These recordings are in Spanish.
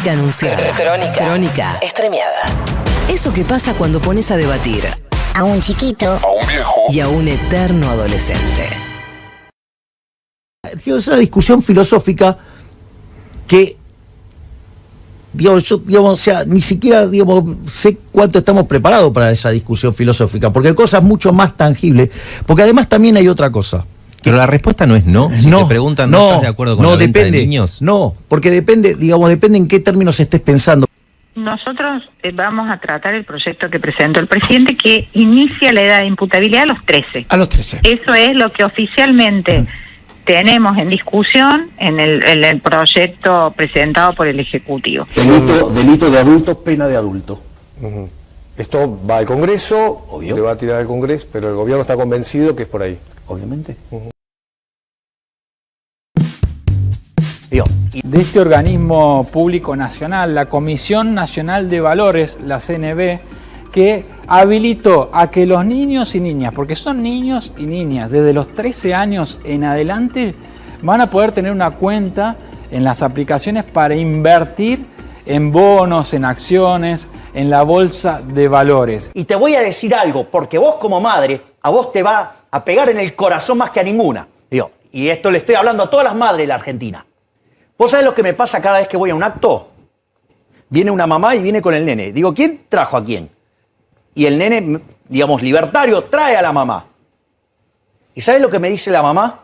Anunciada. Crónica extremiada. Eso que pasa cuando pones a debatir a un chiquito, a un viejo y a un eterno adolescente. Es una discusión filosófica que, o sea, ni siquiera, sé cuánto estamos preparados para esa discusión filosófica, porque hay cosas mucho más tangibles, porque además también hay otra cosa. Pero la respuesta no es no. Si te preguntan, ¿no estás de acuerdo con la venta de niños? No, porque depende en qué términos estés pensando. Nosotros vamos a tratar el proyecto que presentó el presidente, que inicia la edad de imputabilidad a los 13. A los 13. Eso es lo que oficialmente tenemos en discusión en el proyecto presentado por el Ejecutivo. Delito de adulto, pena de adulto. Esto va al Congreso, obvio. Le va a tirar al Congreso, pero el gobierno está convencido que es por ahí. Obviamente. De este organismo público nacional, la Comisión Nacional de Valores, la CNV, que habilitó a que los niños y niñas, porque son niños y niñas, desde los 13 años en adelante, van a poder tener una cuenta en las aplicaciones para invertir en bonos, en acciones, en la bolsa de valores. Y te voy a decir algo, porque vos como madre, a vos te va a pegar en el corazón más que a ninguna. Y esto le estoy hablando a todas las madres de la Argentina. ¿Vos sabés lo que me pasa cada vez que voy a un acto? Viene una mamá y viene con el nene. Digo, ¿quién trajo a quién? Y el nene, libertario, trae a la mamá. ¿Y sabés lo que me dice la mamá?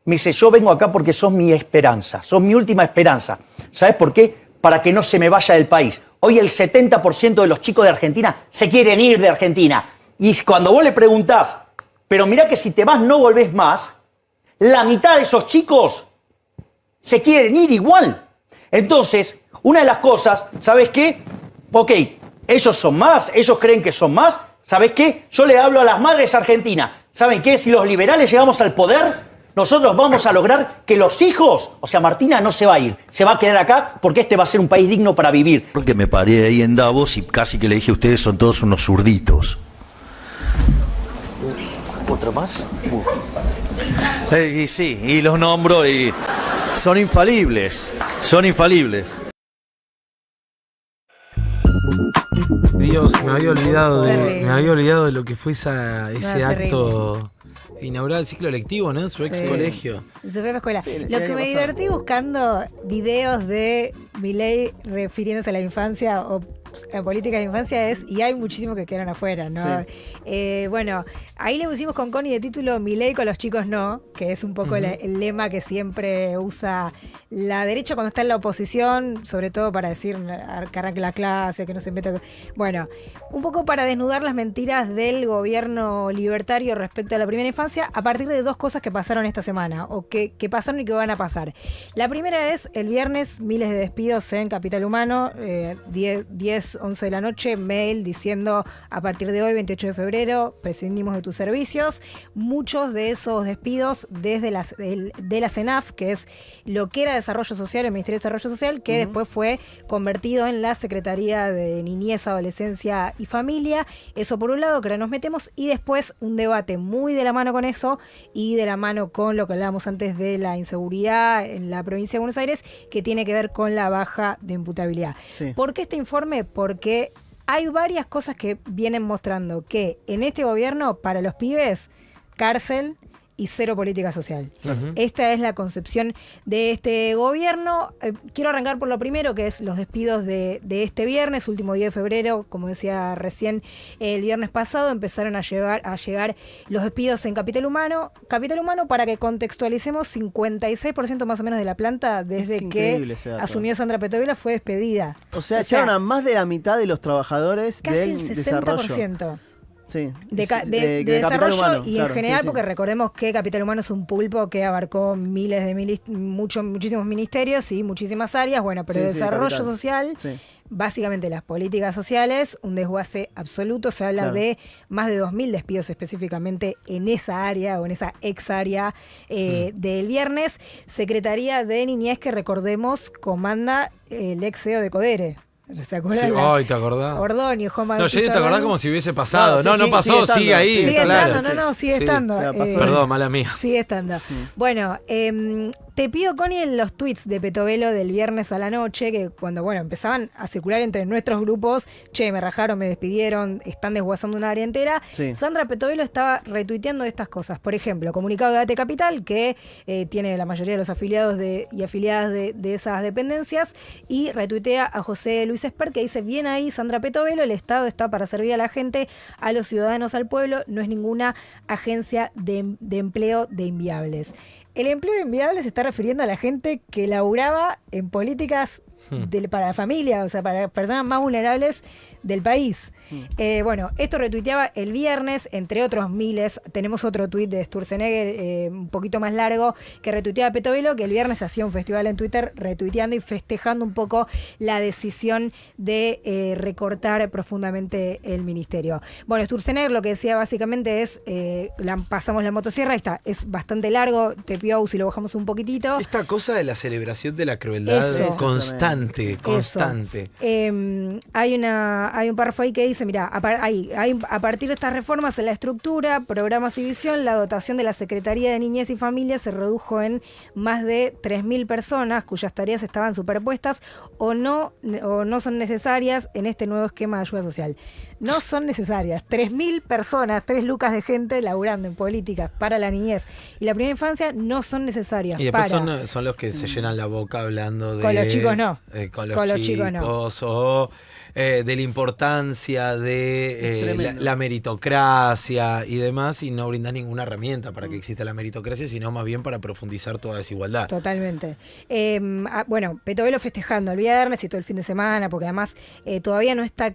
Me dice, yo vengo acá porque sos mi esperanza, sos mi última esperanza. ¿Sabés por qué? Para que no se me vaya del país. Hoy el 70% de los chicos de Argentina se quieren ir de Argentina. Y cuando vos le preguntás, pero mirá que si te vas no volvés más, la mitad de esos chicos se quieren ir igual. Entonces, una de las cosas, ¿sabes qué? Ok, ellos son más, ellos creen que son más. ¿Sabes qué? Yo le hablo a las madres argentinas. ¿Saben qué? Si los liberales llegamos al poder, nosotros vamos a lograr que los hijos, o sea, Martina no se va a ir, se va a quedar acá porque este va a ser un país digno para vivir. Porque me paré ahí en Davos y casi que le dije, ustedes son todos unos zurditos. ¿Otra más? Y sí, y los nombro y son infalibles, Dios, me había olvidado de lo que fue ese acto inaugural del ciclo lectivo, ¿no? Su ex colegio. En su propia escuela. Sí, lo que me divertí buscando videos de Milei refiriéndose a la infancia o a política de infancia y hay muchísimos que quedaron afuera, ¿no? Sí. Bueno, ahí le pusimos con Connie de título Milei con los chicos no, que es un poco el lema que siempre usa la derecha cuando está en la oposición, sobre todo para decir que arranque la clase, que no se meta. Bueno, un poco para desnudar las mentiras del gobierno libertario respecto a la primera infancia a partir de dos cosas que pasaron esta semana, o que pasaron y que van a pasar. La primera es el viernes, miles de despidos en Capital Humano, 11 de la noche, mail diciendo a partir de hoy, 28 de febrero, prescindimos de tus servicios. Muchos de esos despidos desde de la CENAF, que es lo que era Desarrollo Social, el Ministerio de Desarrollo Social, que después fue convertido en la Secretaría de Niñez, Adolescencia y Familia. Eso por un lado, que ahora nos metemos, y después un debate muy de la mano con eso y de la mano con lo que hablábamos antes de la inseguridad en la provincia de Buenos Aires, que tiene que ver con la baja de imputabilidad. Sí. ¿Por qué este informe? Porque hay varias cosas que vienen mostrando que en este gobierno, para los pibes, cárcel y cero política social. Esta es la concepción de este gobierno. Quiero arrancar por lo primero, que es los despidos de este viernes, último día de febrero. Como decía recién, el viernes pasado empezaron a llegar los despidos en Capital Humano. Capital Humano, para que contextualicemos, 56% más o menos de la planta desde que asumió Sandra Petovela fue despedida. O sea, echaron a más de la mitad de los trabajadores del desarrollo. Casi el 60%. Sí, de desarrollo humano, y claro, en general, porque recordemos que Capital Humano es un pulpo que abarcó muchísimos ministerios y muchísimas áreas, bueno, pero desarrollo social, básicamente las políticas sociales, un desguace absoluto. Se habla de más de 2.000 despidos específicamente en esa área o en esa ex área del viernes. Secretaría de Niñez, que recordemos comanda el ex CEO de Codere. ¿Se acuerdan? Sí, ay, ¿te acordás? Ordóñez, Juan Manuel. No, yo te acordás como si hubiese pasado. No pasó, sigue ahí. Sigue claro. estando, sigue estando. Perdón, mala mía. Sigue estando. Bueno, Te pido, Connie, en los tweets de Petovelo del viernes a la noche, que cuando empezaban a circular entre nuestros grupos, me rajaron, me despidieron, están desguazando una área entera, sí. Sandra Petovelo estaba retuiteando estas cosas. Por ejemplo, comunicado de AT Capital, que tiene la mayoría de los afiliados y afiliadas de esas dependencias, y retuitea a José Luis Espert, que dice: bien ahí, Sandra Petovelo, el Estado está para servir a la gente, a los ciudadanos, al pueblo, no es ninguna agencia de empleo de inviables. El empleo de inviables se está refiriendo a la gente que laburaba en políticas para la familia, o sea, para personas más vulnerables del país. Esto retuiteaba el viernes, entre otros miles. Tenemos otro tuit de Sturzenegger, un poquito más largo, que retuiteaba a Petovelo, que el viernes hacía un festival en Twitter retuiteando y festejando un poco la decisión de recortar profundamente el ministerio. Bueno, Sturzenegger lo que decía básicamente es, pasamos la motosierra, ahí está, es bastante largo, te pido si lo bajamos un poquitito. Esta cosa de la celebración de la crueldad constante. Hay un párrafo ahí que dice, mira, a partir de estas reformas en la estructura, programas y visión, la dotación de la Secretaría de Niñez y Familia se redujo en más de 3.000 personas cuyas tareas estaban superpuestas o no son necesarias en este nuevo esquema de ayuda social. No son necesarias. 3.000 personas, 3 lucas de gente laburando en políticas para la niñez y la primera infancia no son necesarias. Y después son los que se llenan la boca hablando de... Con los chicos no. Con los chicos no. O de la importancia de la meritocracia y demás, y no brindan ninguna herramienta para que exista la meritocracia, sino más bien para profundizar toda desigualdad. Totalmente. Petovelo festejando el viernes y todo el fin de semana, porque además todavía no está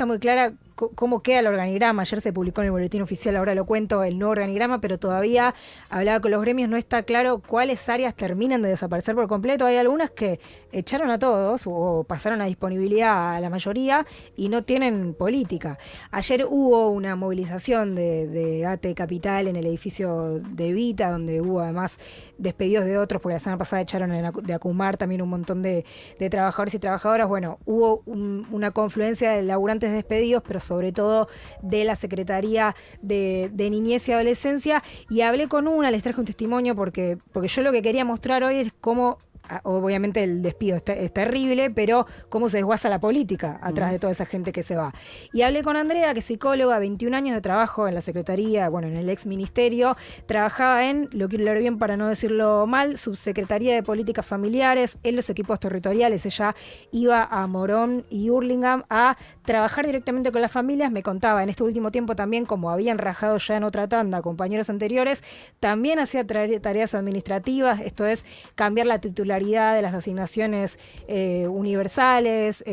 muy clara cómo queda el organigrama. Ayer se publicó en el boletín oficial, ahora lo cuento, el nuevo organigrama, pero todavía hablaba con los gremios, no está claro cuáles áreas terminan de desaparecer por completo. Hay algunas que echaron a todos o pasaron a disponibilidad a la mayoría y no tienen política. Ayer hubo una movilización de AT Capital en el edificio de Evita, donde hubo además despedidos de otros, porque la semana pasada echaron de Acumar también un montón de trabajadores y trabajadoras. Bueno, hubo una confluencia de laburantes despedidos, pero sobre todo de la Secretaría de Niñez y Adolescencia, y hablé con les traje un testimonio porque yo lo que quería mostrar hoy es cómo, obviamente el despido es terrible, pero cómo se desguaza la política atrás de toda esa gente que se va. Y hablé con Andrea, que es psicóloga, 21 años de trabajo en la Secretaría, en el ex ministerio, trabajaba lo quiero leer bien para no decirlo mal, Subsecretaría de Políticas Familiares, en los equipos territoriales. Ella iba a Morón y Hurlingham a trabajar directamente con las familias. Me contaba en este último tiempo también, como habían rajado ya en otra tanda compañeros anteriores, también hacía tareas administrativas, esto es cambiar la titularidad de las asignaciones universales,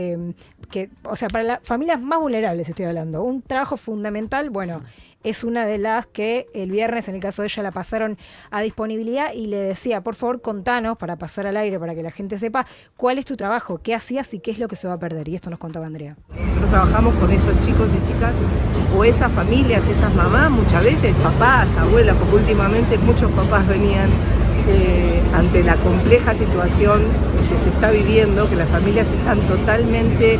para las familias más vulnerables estoy hablando. Un trabajo fundamental, es una de las que el viernes, en el caso de ella, la pasaron a disponibilidad y le decía, por favor, contanos, para pasar al aire, para que la gente sepa cuál es tu trabajo, qué hacías y qué es lo que se va a perder. Y esto nos contaba Andrea. Nosotros trabajamos con esos chicos y chicas, o esas familias, esas mamás, muchas veces papás, abuelas, porque últimamente muchos papás venían ante la compleja situación que se está viviendo, que las familias están totalmente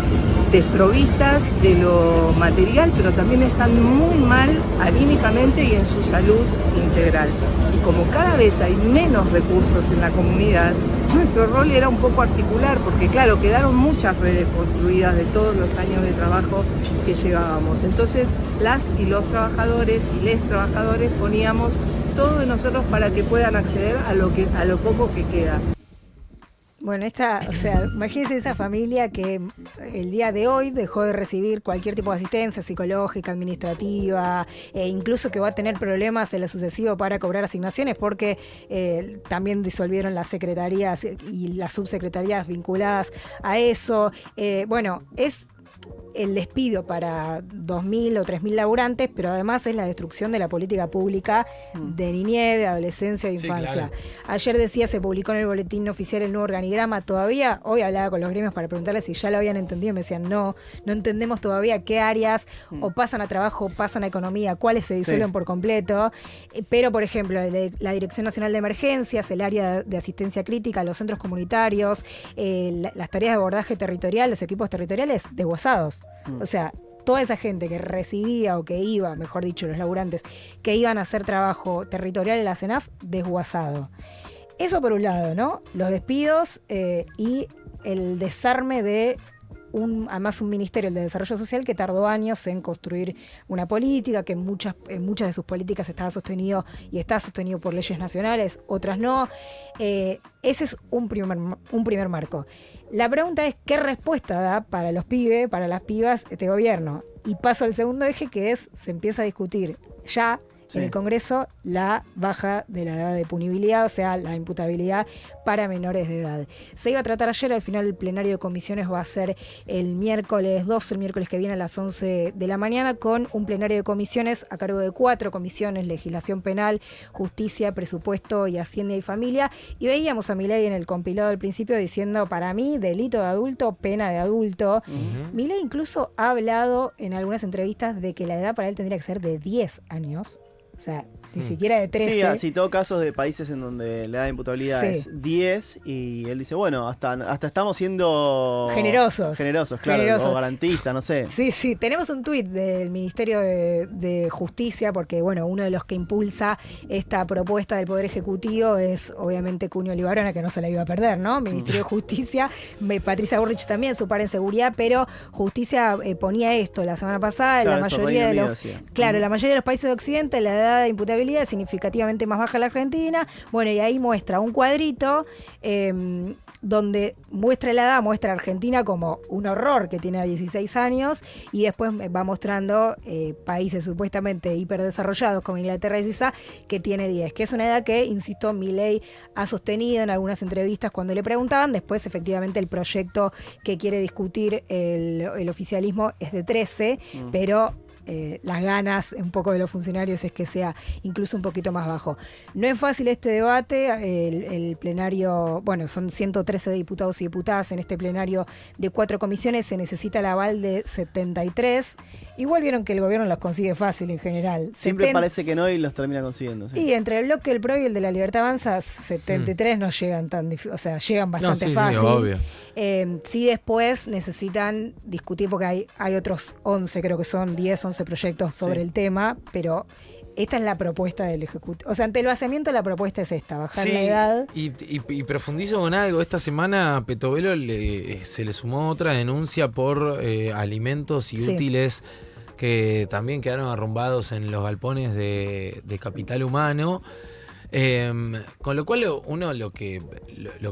desprovistas de lo material, pero también están muy mal anímicamente y en su salud integral. Y como cada vez hay menos recursos en la comunidad, nuestro rol era un poco articular, porque claro, quedaron muchas redes construidas de todos los años de trabajo que llevábamos. Entonces, las y los trabajadores y les trabajadores poníamos todo de nosotros para que puedan acceder a lo poco que queda. Bueno, imagínense esa familia que el día de hoy dejó de recibir cualquier tipo de asistencia psicológica, administrativa, incluso que va a tener problemas en lo sucesivo para cobrar asignaciones, porque también disolvieron las secretarías y las subsecretarías vinculadas a eso. Es el despido para 2.000 o 3.000 laburantes, pero además es la destrucción de la política pública de niñez, de adolescencia, de infancia. Claro. Ayer decía, se publicó en el boletín oficial el nuevo organigrama. Todavía, hoy hablaba con los gremios para preguntarles si ya lo habían entendido, me decían no entendemos todavía qué áreas o pasan a trabajo, o pasan a economía, cuáles se disuelven por completo. Pero, por ejemplo, la Dirección Nacional de Emergencias, el área de asistencia crítica, los centros comunitarios, las tareas de abordaje territorial, los equipos territoriales, desguazados. O sea, toda esa gente que recibía o que iba, mejor dicho, los laburantes, que iban a hacer trabajo territorial en la CENAF, desguazado. Eso por un lado, ¿no? Los despidos y el desarme de además un ministerio, el de Desarrollo Social, que tardó años en construir una política, que muchas de sus políticas estaba sostenido por leyes nacionales, otras no. Ese es un primer marco. La pregunta es, ¿qué respuesta da para los pibes, para las pibas, este gobierno? Y paso al segundo eje, que es, se empieza a discutir ya en el Congreso la baja de la edad de punibilidad, o sea, la imputabilidad para menores de edad. Se iba a tratar ayer, al final el plenario de comisiones va a ser el miércoles 2, el miércoles que viene a las 11 de la mañana, con un plenario de comisiones a cargo de 4 comisiones: legislación penal, justicia, presupuesto y hacienda y familia. Y veíamos a Milei en el compilado al principio diciendo, para mí, delito de adulto, pena de adulto. Milei incluso ha hablado en algunas entrevistas de que la edad para él tendría que ser de 10 años. O sea, ni siquiera de 13. Sí, citó casos de países en donde la edad de imputabilidad es 10 y él dice, bueno, hasta estamos siendo... Generosos, claro, o garantistas, no sé. Sí, tenemos un tuit del Ministerio de Justicia, porque, bueno, uno de los que impulsa esta propuesta del Poder Ejecutivo es, obviamente, Cunio Libarona, que no se la iba a perder, ¿no? Ministerio de Justicia, Patricia Bullrich también, su par en seguridad, pero Justicia ponía esto la semana pasada, claro, la mayoría de los... Claro, la mayoría de los países de Occidente, la edad de imputabilidad es significativamente más baja en la Argentina. Bueno, y ahí muestra un cuadrito donde muestra la edad, muestra a Argentina como un horror, que tiene 16 años, y después va mostrando países supuestamente hiperdesarrollados como Inglaterra y Suiza, que tiene 10, que es una edad que, insisto, Milei ha sostenido en algunas entrevistas cuando le preguntaban. Después, efectivamente, el proyecto que quiere discutir el oficialismo es de 13, pero... las ganas un poco de los funcionarios es que sea incluso un poquito más bajo. No es fácil este debate, el plenario, bueno, son 113 diputados y diputadas en este plenario de 4 comisiones, se necesita el aval de 73. Igual vieron que el gobierno los consigue fácil en general. Siempre parece que no y los termina consiguiendo. Sí. Y entre el bloque del PRO y el de la Libertad Avanza, 73 no llegan tan difícil, o sea, llegan bastante fácil. Sí, obvio. Sí, después necesitan discutir, porque hay otros 11, creo que son 10, 11 proyectos sobre el tema, pero esta es la propuesta del Ejecutivo. O sea, ante el vaciamiento la propuesta es esta, bajar la edad. Y profundizo con algo. Esta semana a Petovelo se le sumó otra denuncia por alimentos y útiles que también quedaron arrumbados en los galpones de Capital Humano. Con lo cual uno lo que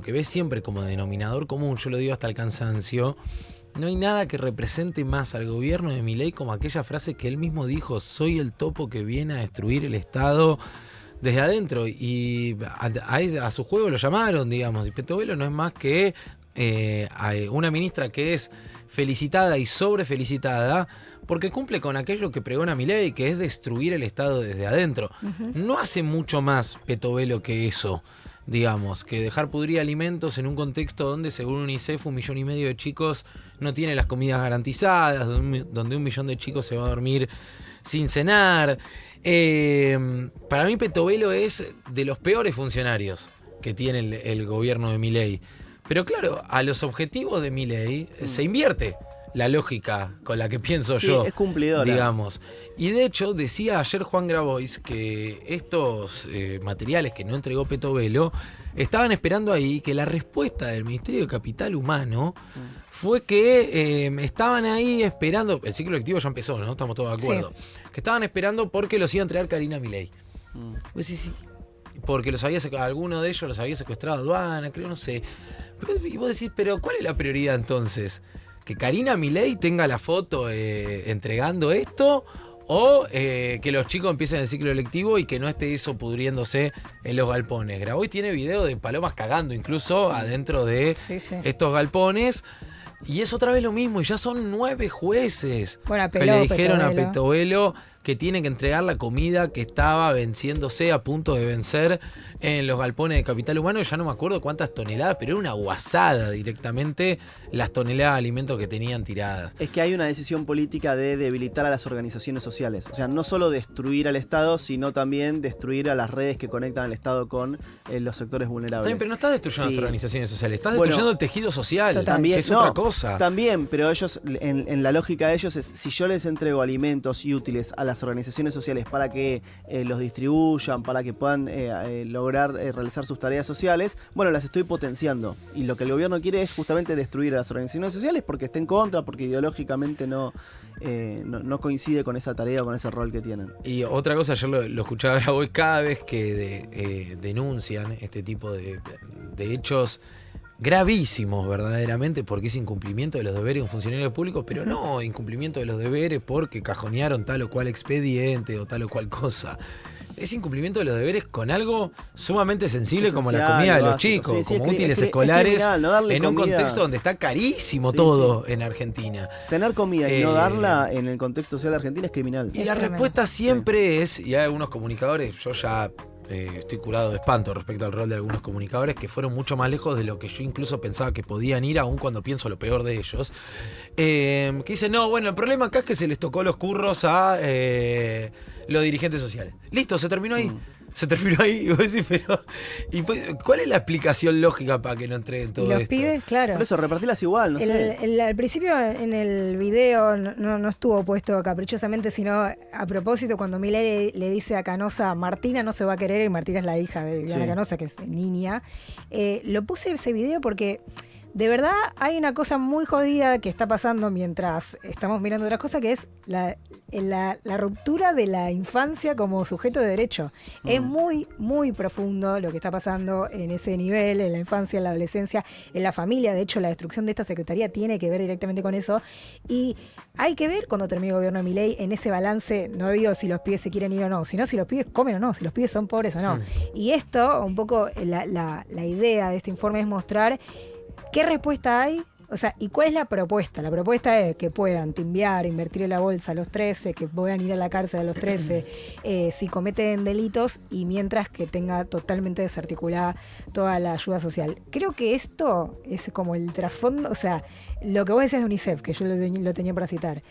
ve siempre como denominador común, yo lo digo hasta el cansancio, no hay nada que represente más al gobierno de Milei como aquella frase que él mismo dijo: soy el topo que viene a destruir el Estado desde adentro. Y a su juego lo llamaron, digamos, y Petovelo no es más que una ministra que es felicitada y sobrefelicitada porque cumple con aquello que pregona Milei, que es destruir el Estado desde adentro. No hace mucho más Petovelo que eso, digamos, que dejar pudrir alimentos en un contexto donde, según UNICEF, 1,5 millones de chicos no tienen las comidas garantizadas, donde 1 millón de chicos se va a dormir sin cenar. Para mí Petovelo es de los peores funcionarios que tiene el gobierno de Milei. Pero claro, a los objetivos de Milei se invierte la lógica con la que pienso yo. Es cumplidora. Digamos. Y de hecho, decía ayer Juan Grabois que estos materiales que no entregó Petovelo estaban esperando ahí, que la respuesta del Ministerio de Capital Humano fue que estaban ahí esperando. El ciclo lectivo ya empezó, ¿no? Estamos todos de acuerdo. Sí. Que estaban esperando porque los iba a entregar Karina Milei. Pues sí. Porque alguno de ellos los había secuestrado aduana, creo, no sé. Y vos decís, pero ¿cuál es la prioridad entonces? ¿Que Karina Milei tenga la foto entregando esto? ¿O que los chicos empiecen el ciclo lectivo y que no esté eso pudriéndose en los galpones? Grabois tiene video de palomas cagando incluso adentro de estos galpones. Y es otra vez lo mismo, y ya son 9 jueces que le dijeron a Petovelo que tiene que entregar la comida que estaba venciéndose, a punto de vencer en los galpones de Capital Humano. Ya no me acuerdo cuántas toneladas, pero era una guasada directamente las toneladas de alimentos que tenían tiradas. Es que hay una decisión política de debilitar a las organizaciones sociales. O sea, no solo destruir al Estado, sino también destruir a las redes que conectan al Estado con los sectores vulnerables. También, pero no estás destruyendo las organizaciones sociales, estás destruyendo el tejido social, también, que es otra cosa. cosa. También, pero ellos, en la lógica de ellos es, si yo les entrego alimentos y útiles a las organizaciones sociales para que los distribuyan, para que puedan lograr realizar sus tareas sociales, bueno, las estoy potenciando. Y lo que el gobierno quiere es justamente destruir a las organizaciones sociales porque está en contra, porque ideológicamente no coincide con esa tarea o con ese rol que tienen. Y otra cosa, ayer lo escuchaba a hoy, cada vez que denuncian este tipo de hechos gravísimos verdaderamente, porque es incumplimiento de los deberes de un funcionario público, pero no incumplimiento de los deberes porque cajonearon tal o cual expediente o tal o cual cosa. Es incumplimiento de los deberes con algo sumamente sensible como la comida de los chicos, como útiles escolares, en un contexto donde está carísimo todo en Argentina. Tener comida y no darla en el contexto social de Argentina es criminal. Y la respuesta siempre es, y hay algunos comunicadores, yo ya estoy curado de espanto respecto al rol de algunos comunicadores que fueron mucho más lejos de lo que yo incluso pensaba que podían ir, aun cuando pienso lo peor de ellos, que dicen, no, bueno, el problema acá es que se les tocó los curros a los dirigentes sociales. Listo, se terminó ahí. Se terminó ahí, y vos decís, pero ¿cuál es la explicación lógica para que no entreguen todo esto? Los pibes, claro. Por eso, repartirlas igual, no sé. Al principio en el video no estuvo puesto caprichosamente, sino a propósito cuando Milei le dice a Canosa, Martina no se va a querer, y Martina es la hija de Viviana Canosa, que es niña. Lo puse ese video porque de verdad hay una cosa muy jodida que está pasando mientras estamos mirando otras cosas, que es la ruptura de la infancia como sujeto de derecho. Es muy, muy profundo lo que está pasando en ese nivel, en la infancia, en la adolescencia, en la familia. De hecho, la destrucción de esta secretaría tiene que ver directamente con eso. Y hay que ver cuando termine el gobierno de Milei en ese balance, no digo si los pibes se quieren ir o no, sino si los pibes comen o no, si los pibes son pobres o no. Y esto, un poco la idea de este informe es mostrar ¿qué respuesta hay? O sea, ¿y cuál es la propuesta? La propuesta es que puedan timbiar, invertir en la bolsa a los 13, que puedan ir a la cárcel a los 13 si cometen delitos, y mientras que tenga totalmente desarticulada toda la ayuda social. Creo que esto es como el trasfondo, o sea, lo que vos decías de UNICEF, que yo lo tenía para citar,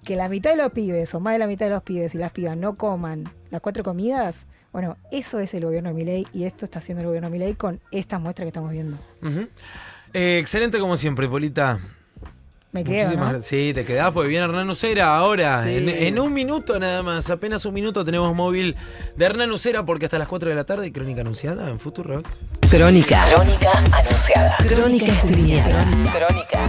que la mitad de los pibes, o más de la mitad de los pibes y las pibas no coman las 4 comidas. Bueno, eso es el gobierno de Milei, y esto está haciendo el gobierno de Milei con estas muestras que estamos viendo. Excelente como siempre, Polita. Me quedo, ¿no? Sí, te quedás porque viene Hernán Nucera ahora. Sí. En un minuto nada más, apenas un minuto tenemos móvil de Hernán Nucera, porque hasta las 4 de la tarde, Crónica Anunciada en Futurock. Crónica Anunciada. Crónica streameada. Crónica